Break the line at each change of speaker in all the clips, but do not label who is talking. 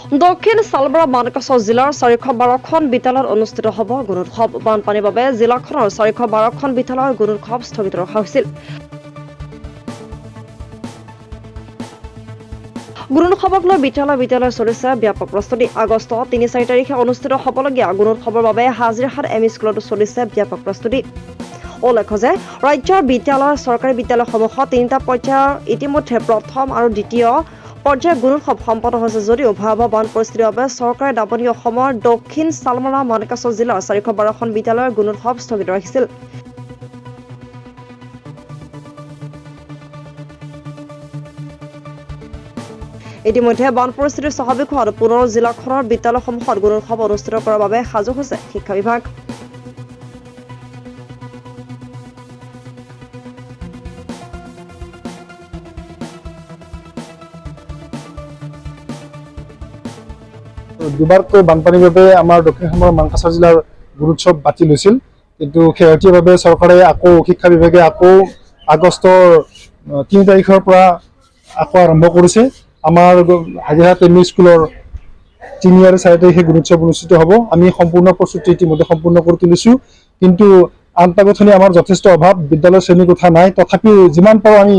দক্ষিণ শালমৰা মানকাছৰ জিলাৰ 412খন বিদ্যালয়ত অনুষ্ঠিত হ'ব গুণোৎসৱ। বানপানীৰ বাবে জিলাখনৰ 412খন বিদ্যালয়ৰ গুণোৎসৱ স্থগিত ৰখা হৈছিল। গুণোৎসৱক লৈ বিদ্যালয় চলিছে ব্যাপক প্ৰস্তুতি। আগষ্ট ৩-৪ তাৰিখে অনুষ্ঠিত হ'বলগীয়া গুণোৎসৱৰ বাবে হাজিৰহাট এম ই স্কুলতো চলিছে ব্যাপক প্ৰস্তুতি। উল্লেখ্য যে ৰাজ্যৰ চৰকাৰী বিদ্যালয়সমূহত 3টা পৰ্যায়ৰ ইতিমধ্যে প্ৰথম আৰু দ্বিতীয় পৰ্যায়ৰ গুণোৎসৱ সম্পন্ন হৈছে যদিও ভয়াৱহ বান পৰিস্থিতিৰ বাবে চৰকাৰে নামনি অসমৰ দক্ষিণ শালমৰা মানকাছৰ জিলাৰ 412খন বিদ্যালয়ৰ গুণোৎসৱ স্থগিত ৰাখিছিল। ইতিমধ্যে বান পৰিস্থিতি স্বাভাৱিক হোৱাত পুনৰ জিলাখনৰ বিদ্যালয়সমূহত গুণোৎসৱ অনুষ্ঠিত কৰাৰ বাবে সাজু হৈছে শিক্ষা বিভাগ।
দুবাৰকৈ বানপানীৰ বাবে আমাৰ দক্ষিণ শালমৰা মানকাছৰ জিলাৰ গুণোৎসৱ বাতিল হৈছিল, কিন্তু শেহতীয়াভাৱে চৰকাৰে শিক্ষা বিভাগে আগষ্টৰ 3 তাৰিখৰ পৰা আৰম্ভ কৰিছে। আমাৰ হাজিৰহাট এম ই স্কুলৰ 3 আৰু 4 তাৰিখে গুণোৎসৱ অনুষ্ঠিত হ'ব। আমি সম্পূৰ্ণ প্ৰস্তুতি ইতিমধ্যে সম্পূৰ্ণ কৰি তুলিছোঁ, কিন্তু আন্তঃগাঁথনি আমাৰ যথেষ্ট অভাৱ, বিদ্যালয়ৰ শ্ৰেণীকোঠা নাই। তথাপিও যিমান পাৰোঁ আমি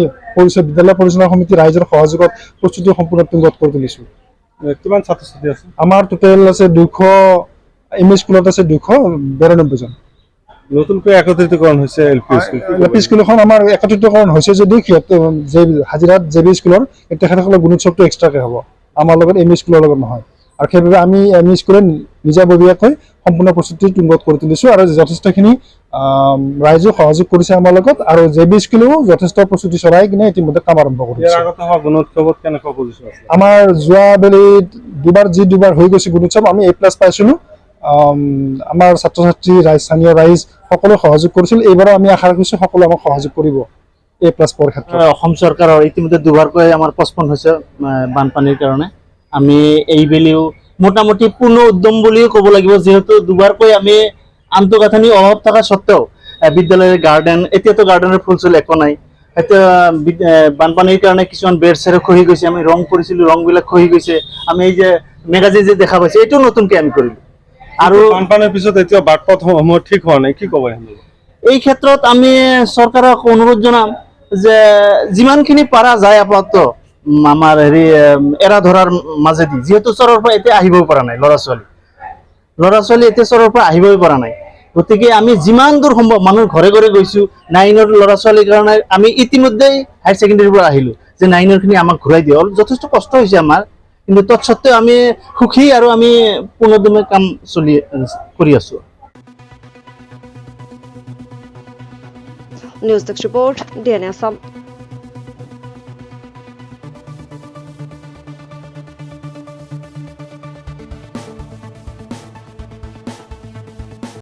বিদ্যালয় পৰিচালনা সমিতি ৰাইজৰ সহযোগত প্ৰস্তুতি সম্পূৰ্ণ তুংগত কৰি তুলিছোঁ।
কিমান ছাত্ৰ ছাত্ৰী আছে?
আমাৰ টোটেল আছে 200, এম ই স্কুলত আছে 292 জন।
নতুনকৈ একত্ৰিতকৰণ হৈছে এল পি
স্কুলখন আমাৰ একত্ৰিতকৰণ হৈছে যদিও হাজিৰাত জে বি স্কুলৰ তেখেতসকলৰ গুণোৎসৱটো এক্সট্ৰাকৈ হ'ব, আমাৰ লগত এম ই স্কুলৰ লগত নহয়। আৰু সেইবাবে আমি এম ই স্কুলে নিজাববীয়াকৈ সম্পূৰ্ণ প্ৰস্তুতি তুংগত কৰি তুলিছোঁ আৰু যথেষ্টখিনি ৰাইজেও সহযোগ কৰিছে আমাৰ লগত, আৰু জে বি স্কুলেও যথেষ্ট প্ৰস্তুতি চলাই কিনে ইতিমধ্যে কাম আৰম্ভ কৰিছে। আমাৰ যোৱাবেলিত দুবাৰ হৈ গৈছে গুণোৎসৱ, আমি A+ পাইছিলোঁ। আমাৰ ছাত্ৰ ছাত্ৰী স্থানীয় ৰাইজ সকলোৱে সহযোগ কৰিছিল। এইবাৰো আমি আশা ৰাখিছোঁ সকলোৱে আমাক সহযোগ কৰিব A+ পোৱাৰ ক্ষেত্ৰত।
অসম চৰকাৰৰ ইতিমধ্যে দুবাৰকৈ আমাৰ পষ্টপন হৈছে বানপানীৰ কাৰণে। আমি এইবেলিও মোটামুটি পূৰ্ণ উদ্যম বুলিও ক'ব লাগিব, যিহেতু দুবাৰকৈ আমি আন্তঃগাঁথনি অভাৱ থকা স্বত্বেও বিদ্যালয়ৰ গাৰ্ডেন, এতিয়াতো গাৰ্ডেনৰ ফুল চুল একো নাই। এতিয়া বানপানীৰ কাৰণে কিছুমান বেৰ চেৰ খহি গৈছে, আমি ৰং কৰিছিলোঁ, ৰংবিলাক খহি গৈছে। আমি এই যে মেগাজিন যে দেখা পাইছে, এইটো নতুনকৈ আমি কৰিলোঁ। আৰু
বানপানীৰ পিছত এতিয়া বাটপথসমূহ ঠিক হোৱা নাই, কি ক'ব?
এই ক্ষেত্ৰত আমি চৰকাৰক অনুৰোধ জনাম যে যিমানখিনি পাৰা যায় আপাতত আমাৰ এৰা ধৰাৰ মাজেদি, যিহেতু চৰৰ পৰা এতিয়া আহিবও পৰা নাই ল'ৰা ছোৱালী এতিয়া চৰৰ পৰা আহিবই পৰা নাই। গতিকে আমি যিমান দূৰ সম্ভৱ মানুহৰ ঘৰে ঘৰে গৈছোঁ। 9ৰ ল'ৰা ছোৱালীৰ কাৰণে আমি ইতিমধ্যেই হায়াৰ ছেকেণ্ডেৰীৰ পৰা আহিলোঁ যে 9ৰখিনি আমাক ঘূৰাই দিয়ক। যথেষ্ট কষ্ট হৈছে আমাৰ, কিন্তু তৎসত্ত্বেও আমি সুখী আৰু আমি পুনৰ্দমে কাম কৰি আছোঁ।
News desk report, DNA Assam.